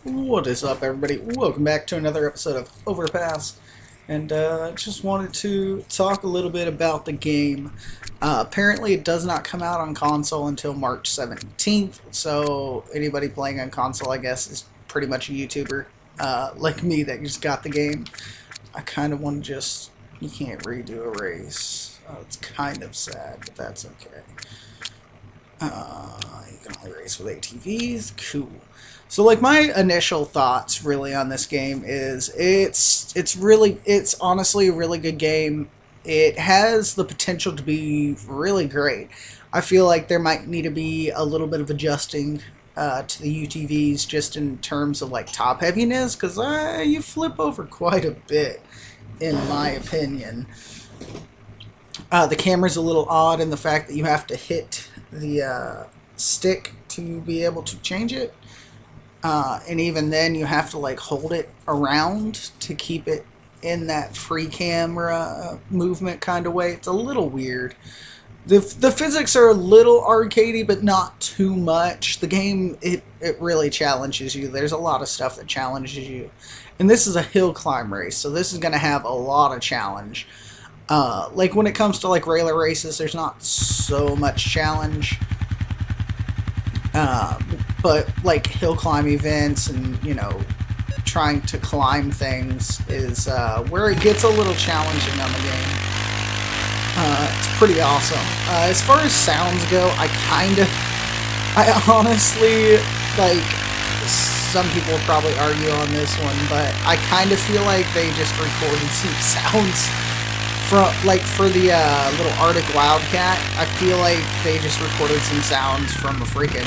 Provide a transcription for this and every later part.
What is up, everybody? Welcome back to another episode of Overpass. And just wanted to talk a little bit about the game. Apparently, it does not come out on console until March 17th. So anybody playing on console, I guess, is pretty much a YouTuber like me that just got the game. I kind of want to just... You can't redo a race. It's kind of sad, but that's okay. You can only race with ATVs. Cool. So, like, my initial thoughts really on this game is it's honestly a really good game. It has the potential to be really great. I feel like there might need to be a little bit of adjusting to the UTVs just in terms of like top heaviness, because you flip over quite a bit, in my opinion. The camera's a little odd in the fact that you have to hit the stick to be able to change it. And even then, you have to like hold it around to keep it in that free camera movement kind of way. It's a little weird. The physics are a little arcadey, but not too much. The game, it really challenges you. There's a lot of stuff that challenges you. And this is a hill climb race, so this is going to have a lot of challenge. Like when it comes to like railer races, there's not so much challenge. But like hill climb events and, you know, trying to climb things is where it gets a little challenging on the game. It's pretty awesome. As far as sounds go, I honestly, like, some people will probably argue on this one, but I kind of feel like they just recorded some sounds from, like, for the little Arctic Wildcat. I feel like they just recorded some sounds from a freaking,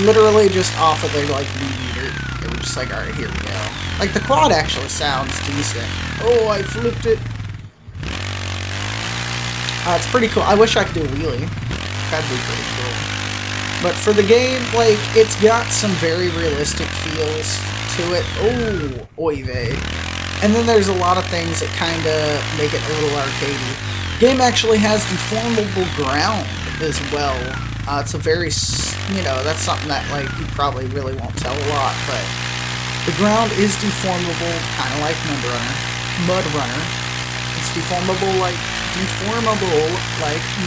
literally just off of their, like, weed eater. They were just like, alright, here we go. Like, the quad actually sounds decent. Oh, I flipped it. It's pretty cool. I wish I could do a wheelie. That'd be pretty cool. But for the game, like, it's got some very realistic feels to it. Oh, oy vey. And then there's a lot of things that kind of make it a little arcadey. The game actually has deformable ground as well. It's a very, you know, that's something that, like, you probably really won't tell a lot, but the ground is deformable, kind of like Mud Runner. It's deformable like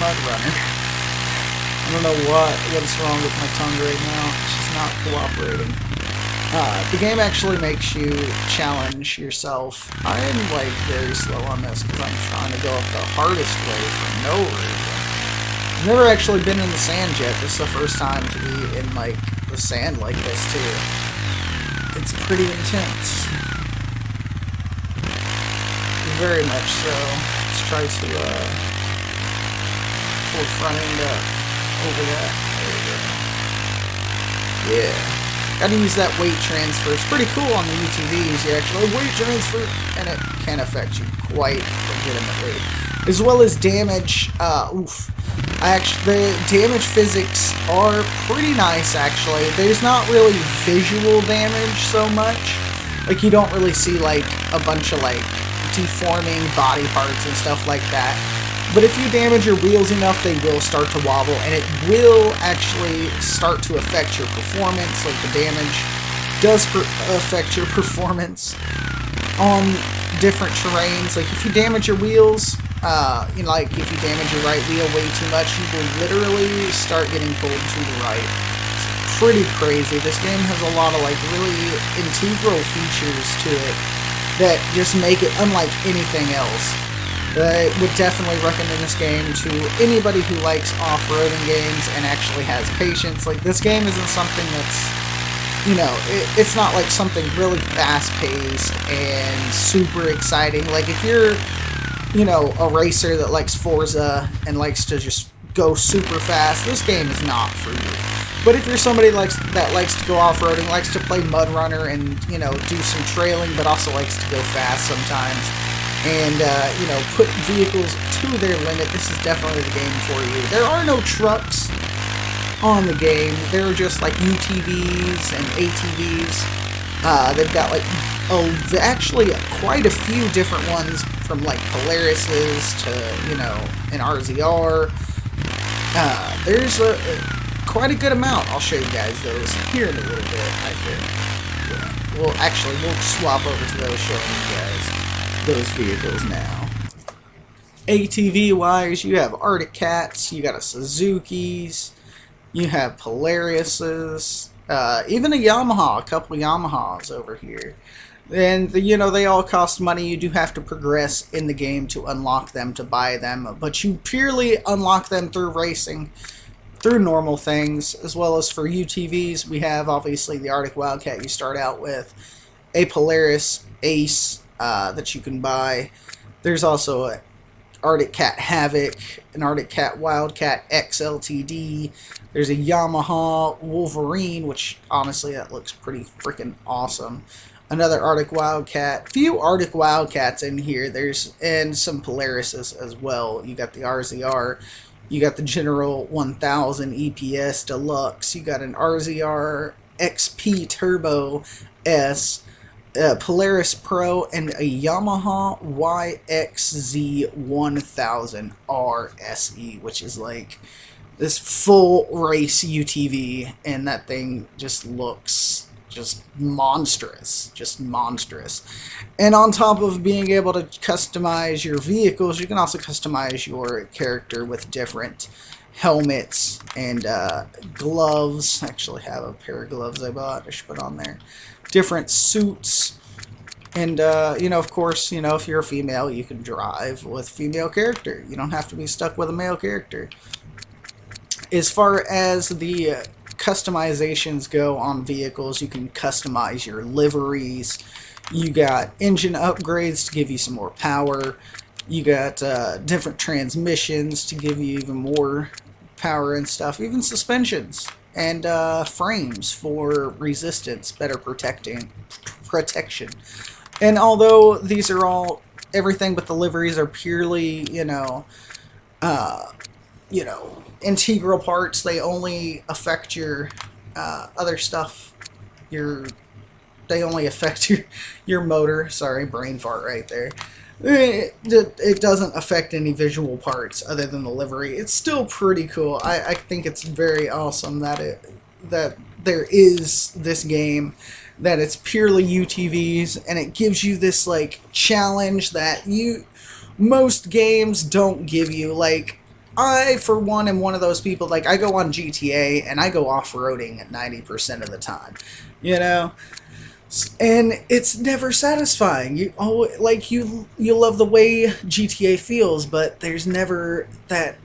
Mud Runner. I don't know what's wrong with my tongue right now. It's just not cooperating. The game actually makes you challenge yourself. I'm like very slow on this because I'm trying to go up the hardest way for no reason. I've never actually been in the sand yet. This is the first time to be in like the sand like this too. It's pretty intense. Very much so. Let's try to pull front end up over that. There we go. Yeah. Gotta use that weight transfer. It's pretty cool on the UTVs. You actually weight transfer, and it can affect you quite legitimately. As well as damage. The damage physics are pretty nice, actually. There's not really visual damage so much. Like, you don't really see, like, a bunch of, like, deforming body parts and stuff like that. But if you damage your wheels enough, they will start to wobble, and it will actually start to affect your performance. Like, the damage does affect your performance on different terrains. Like, if you damage your wheels, you know, like, if you damage your right wheel way too much, you will literally start getting pulled to the right. It's pretty crazy. This game has a lot of, like, really integral features to it that just make it unlike anything else. I would definitely recommend this game to anybody who likes off-roading games and actually has patience. Like, this game isn't something that's, you know, it's not like something really fast-paced and super exciting. Like, if you're, you know, a racer that likes Forza and likes to just go super fast, this game is not for you. But if you're somebody that likes to go off-roading, likes to play Mud Runner and, you know, do some trailing, but also likes to go fast sometimes, and, you know, put vehicles to their limit, this is definitely the game for you. There are no trucks on the game. There are just, like, UTVs and ATVs. They've got, like, actually quite a few different ones, from, like, Polaris's to, you know, an RZR. There's quite a good amount. I'll show you guys those here in a little bit, I think. Yeah. Well, actually, we'll swap over to those, showing you guys those vehicles now. ATV-wise, you have Arctic Cats, you got a Suzuki's, you have Polarises, even a Yamaha, a couple of Yamahas over here. And, you know, they all cost money. You do have to progress in the game to unlock them, to buy them. But you purely unlock them through racing, through normal things, as well as for UTVs. We have, obviously, the Arctic Wildcat you start out with, a Polaris Ace that you can buy. There's also a Arctic Cat Havoc, an Arctic Cat Wildcat XLTD. There's a Yamaha Wolverine, which honestly that looks pretty freaking awesome. Another Arctic Wildcat. Few Arctic Wildcats in here. And some Polarises as well. You got the RZR. You got the General 1000 EPS Deluxe. You got an RZR XP Turbo S. Polaris Pro, and a Yamaha YXZ 1000 RSE, which is like this full race UTV, and that thing just looks just monstrous, And on top of being able to customize your vehicles, you can also customize your character with different helmets and gloves. I actually have a pair of gloves I bought. I should put on there. Different suits, and you know, of course, you know, if you're a female, you can drive with female character. You don't have to be stuck with a male character. As far as the customizations go on vehicles, you can customize your liveries. You got engine upgrades to give you some more power. You got different transmissions to give you even more power and stuff. Even suspensions. And frames for resistance, better protection. And although these are all, everything but the liveries are purely, you know, integral parts. They only affect your other stuff. They only affect your motor. Sorry, brain fart right there. It doesn't affect any visual parts other than the livery. It's still pretty cool. I think it's very awesome that there is this game, that it's purely UTVs, and it gives you this like challenge that most games don't give you. Like, I, for one, am one of those people, like, I go on GTA and I go off-roading 90% of the time, you know? And it's never satisfying. You love the way GTA feels, but there's never that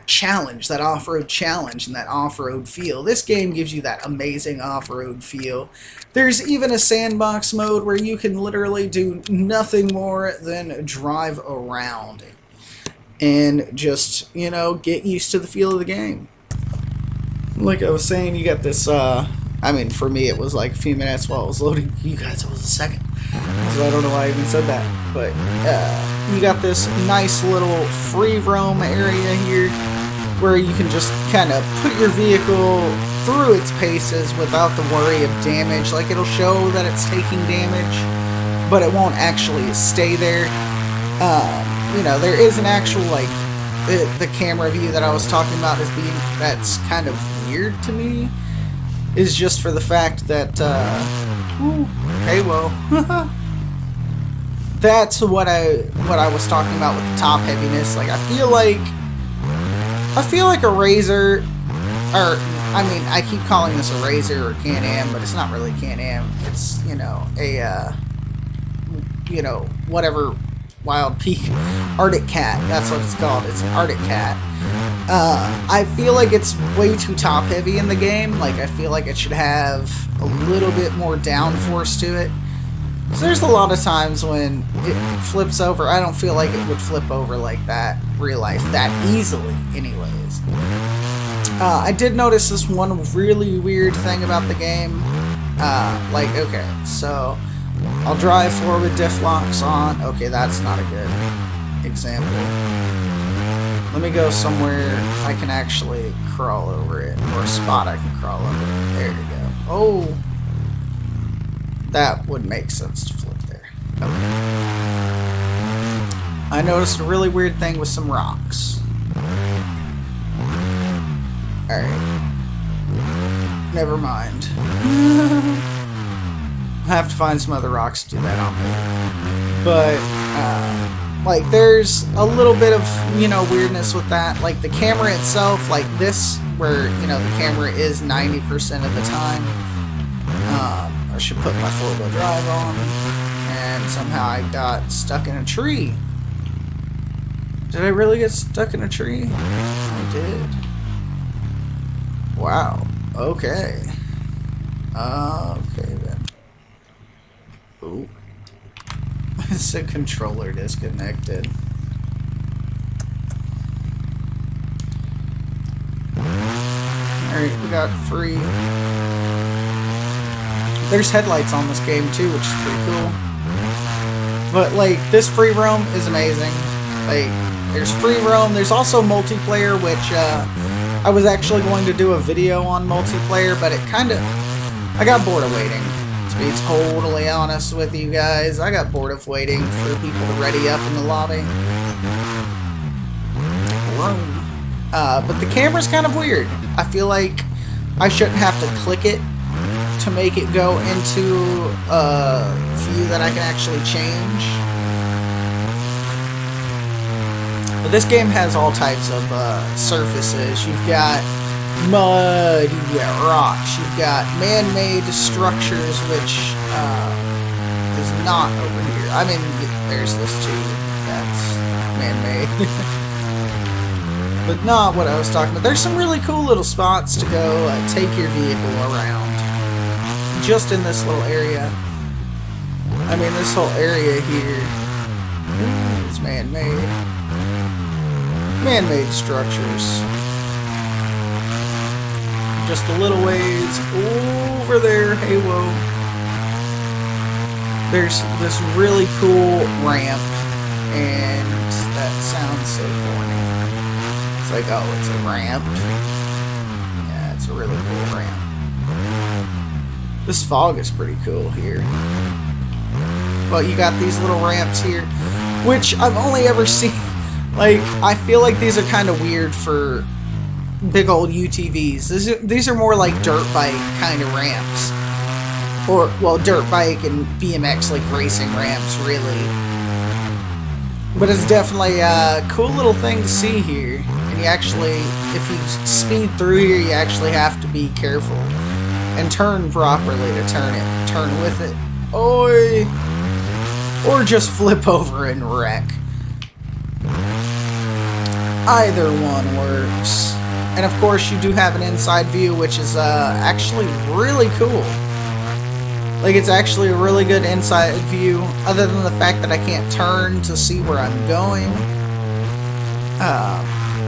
challenge, that off-road challenge, and that off-road feel. This game gives you that amazing off-road feel. There's even a sandbox mode where you can literally do nothing more than drive around and just, you know, get used to the feel of the game. Like I was saying, you got this, I mean, for me, it was like a few minutes while it was loading. You guys, it was a second. So I don't know why I even said that. But you got this nice little free roam area here where you can just kind of put your vehicle through its paces without the worry of damage. Like, it'll show that it's taking damage, but it won't actually stay there. You know, there is an actual, like, the camera view that I was talking about that's kind of weird to me. Is just for the fact that, hey, well, that's what I was talking about with the top heaviness. Like, I feel like a Razor, or, I mean, I keep calling this a Razor or Can-Am, but it's not really Can-Am. It's, you know, a, you know, whatever, Wild Peak Arctic Cat. That's what it's called. It's an Arctic Cat. I feel like it's way too top heavy in the game. Like, I feel like it should have a little bit more downforce to it. So there's a lot of times when it flips over. I don't feel like it would flip over like that real life that easily anyways. I did notice this one really weird thing about the game. Like, okay, so I'll drive forward with diff locks on. Okay, that's not a good example. Let me go somewhere I can actually crawl over it, or a spot I can crawl over it. There you go. Oh, that would make sense to flip there. Okay. I noticed a really weird thing with some rocks. Alright. never mind. I have to find some other rocks to do that on me. But, like, there's a little bit of, you know, weirdness with that. Like, the camera itself, like this, where, you know, the camera is 90% of the time. I should put my 4-wheel drive on. And somehow I got stuck in a tree. Did I really get stuck in a tree? I did. Wow. Okay. Okay then. Ooh. It's a controller disconnected. Alright, we got free. There's headlights on this game too, which is pretty cool. But like, this free roam is amazing. Like, there's free roam. There's also multiplayer, which I was actually going to do a video on multiplayer, but it kind of... I got bored of waiting. To be totally honest with you guys, I got bored of waiting for people to ready up in the lobby. But the camera's kind of weird. I feel like I shouldn't have to click it to make it go into a view that I can actually change. But this game has all types of surfaces. You've got mud, you've got rocks, you've got man-made structures, which is not over here. I mean, there's this too. That's man-made. But not what I was talking about. There's some really cool little spots to go take your vehicle around. Just in this little area. I mean, this whole area here is man-made. Man-made structures. Just a little ways over there. Hey, whoa. There's this really cool ramp, and that sounds so corny. It's like, oh, it's a ramp. Yeah, it's a really cool ramp. This fog is pretty cool here. Well, you got these little ramps here, which I've only ever seen. Like, I feel like these are kind of weird for big old UTVs. These are more like dirt bike kind of ramps. Or, well, dirt bike and BMX, like racing ramps, really. But it's definitely a cool little thing to see here. And you actually, if you speed through here, you actually have to be careful. And turn properly to turn it. Turn with it. Oi! Or just flip over and wreck. Either one works. And of course, you do have an inside view, which is actually really cool. Like, it's actually a really good inside view, other than the fact that I can't turn to see where I'm going.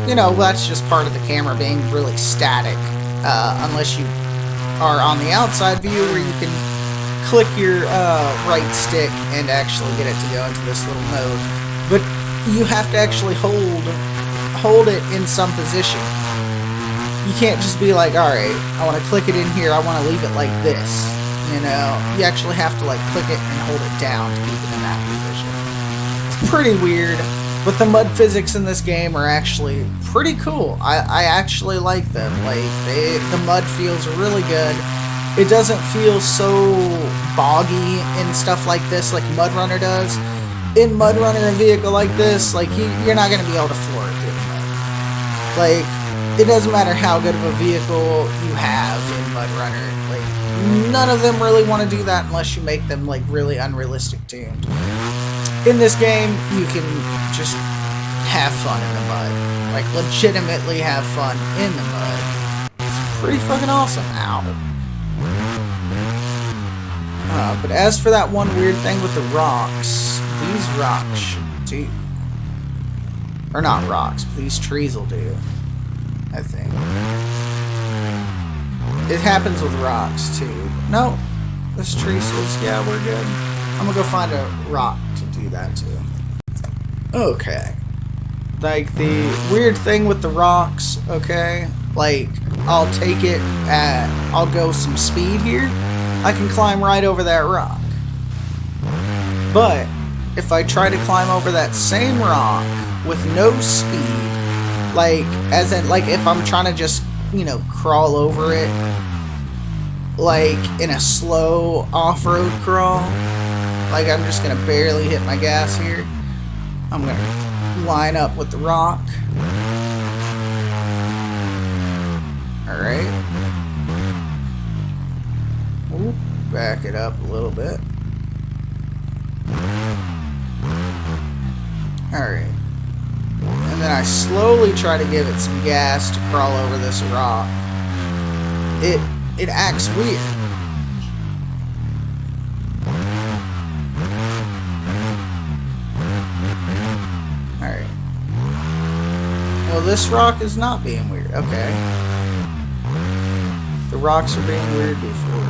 You know, that's just part of the camera being really static, unless you are on the outside view where you can click your right stick and actually get it to go into this little mode. But you have to actually hold it in some position. You can't just be like, alright, I want to click it in here, I want to leave it like this. You know, you actually have to like click it and hold it down to keep it in that position. It's pretty weird, but the mud physics in this game are actually pretty cool. I actually like them. Like, the mud feels really good. It doesn't feel so boggy and stuff like this like Mud Runner does. In Mud Runner, a vehicle like this, like, you're not going to be able to floor it through the mud. Like, it doesn't matter how good of a vehicle you have in Mud Runner. Like, none of them really want to do that unless you make them, like, really unrealistic tuned. In this game, you can just have fun in the mud. Like, legitimately have fun in the mud. It's pretty fucking awesome. Ow. But as for that one weird thing with the rocks, these rocks should do. Or not rocks, but these trees will do. I think. It happens with rocks too. No, this tree says, yeah, we're good. I'm gonna go find a rock to do that too. Okay. Like, the weird thing with the rocks, okay? Like, I'll take it at, I'll go some speed here. I can climb right over that rock. But if I try to climb over that same rock with no speed, like, as in, like, if I'm trying to just, you know, crawl over it, like in a slow off-road crawl. Like I'm just gonna barely hit my gas here. I'm gonna line up with the rock. Alright. Back it up a little bit. Alright. And then I slowly try to give it some gas to crawl over this rock. It acts weird. Alright. Well, this rock is not being weird. Okay. The rocks are being weird before.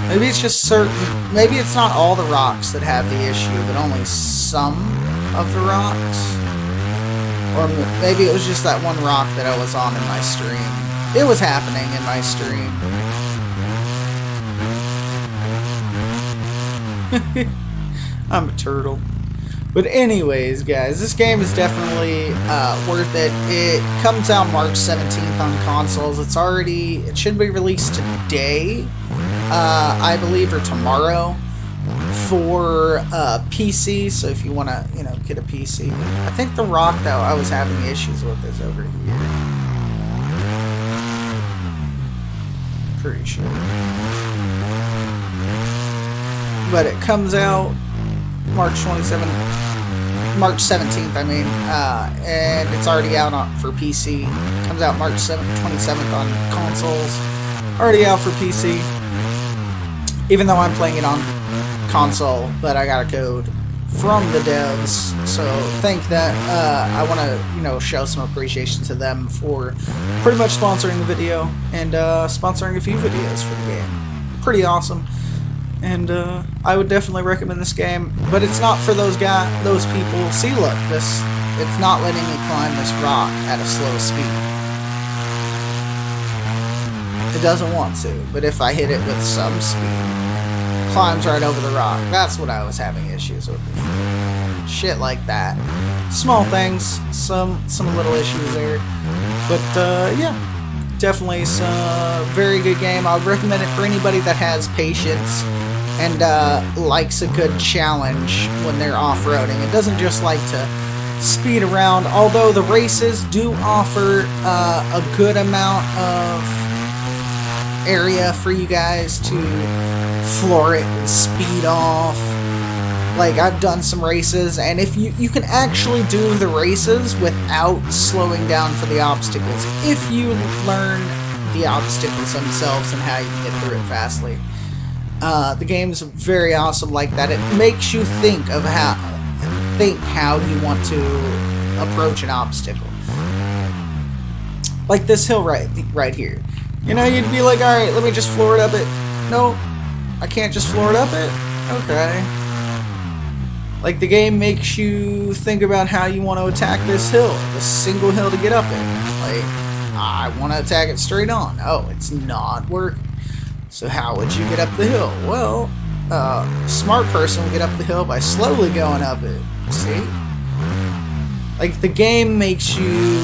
Maybe it's just certain... Maybe it's not all the rocks that have the issue, but only some of the rocks. Or maybe it was just that one rock that I was on in my stream. It was happening in my stream. I'm a turtle. But anyways, guys, this game is definitely worth it. It comes out March 17th on consoles. It should be released today, I believe, or tomorrow for PC. So if you want to, get a PC. I think the rock that I was having issues with is over here. Pretty sure. But it comes out March 17th, I mean, and it's already out for PC. It comes out March 27th on consoles. Already out for PC. Even though I'm playing it on console, but I got a code from the devs, so thank that. I want to, show some appreciation to them for pretty much sponsoring the video and sponsoring a few videos for the game. Pretty awesome. And I would definitely recommend this game, but it's not for those people. See, look, it's not letting me climb this rock at a slow speed. It doesn't want to, but if I hit it with some speed, it climbs right over the rock. That's what I was having issues with before. Shit like that. Small things, some little issues there, but yeah. Definitely a very good game. I would recommend it for anybody that has patience and likes a good challenge when they're off-roading. It doesn't just like to speed around, although the races do offer a good amount of area for you guys to floor it and speed off. Like, I've done some races, and if you can actually do the races without slowing down for the obstacles, if you learn the obstacles themselves and how you can get through it fastly. The game's very awesome like that. It makes you think how you want to approach an obstacle. Like this hill right here. You'd be like, alright, let me just floor it up it. No, I can't just floor it up it? Okay. Like, the game makes you think about how you want to attack this hill, this single hill to get up it. Like, I want to attack it straight on. Oh, it's not working. So how would you get up the hill? Well, a smart person will get up the hill by slowly going up it. See? Like, the game makes you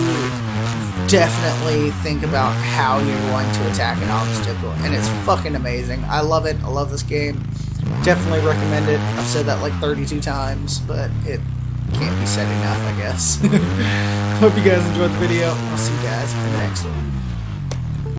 definitely think about how you're going to attack an obstacle, and it's fucking amazing. I love it. I love this game. Definitely recommend it. I've said that like 32 times, but it can't be said enough, I guess. Hope you guys enjoyed the video. I'll see you guys in the next one.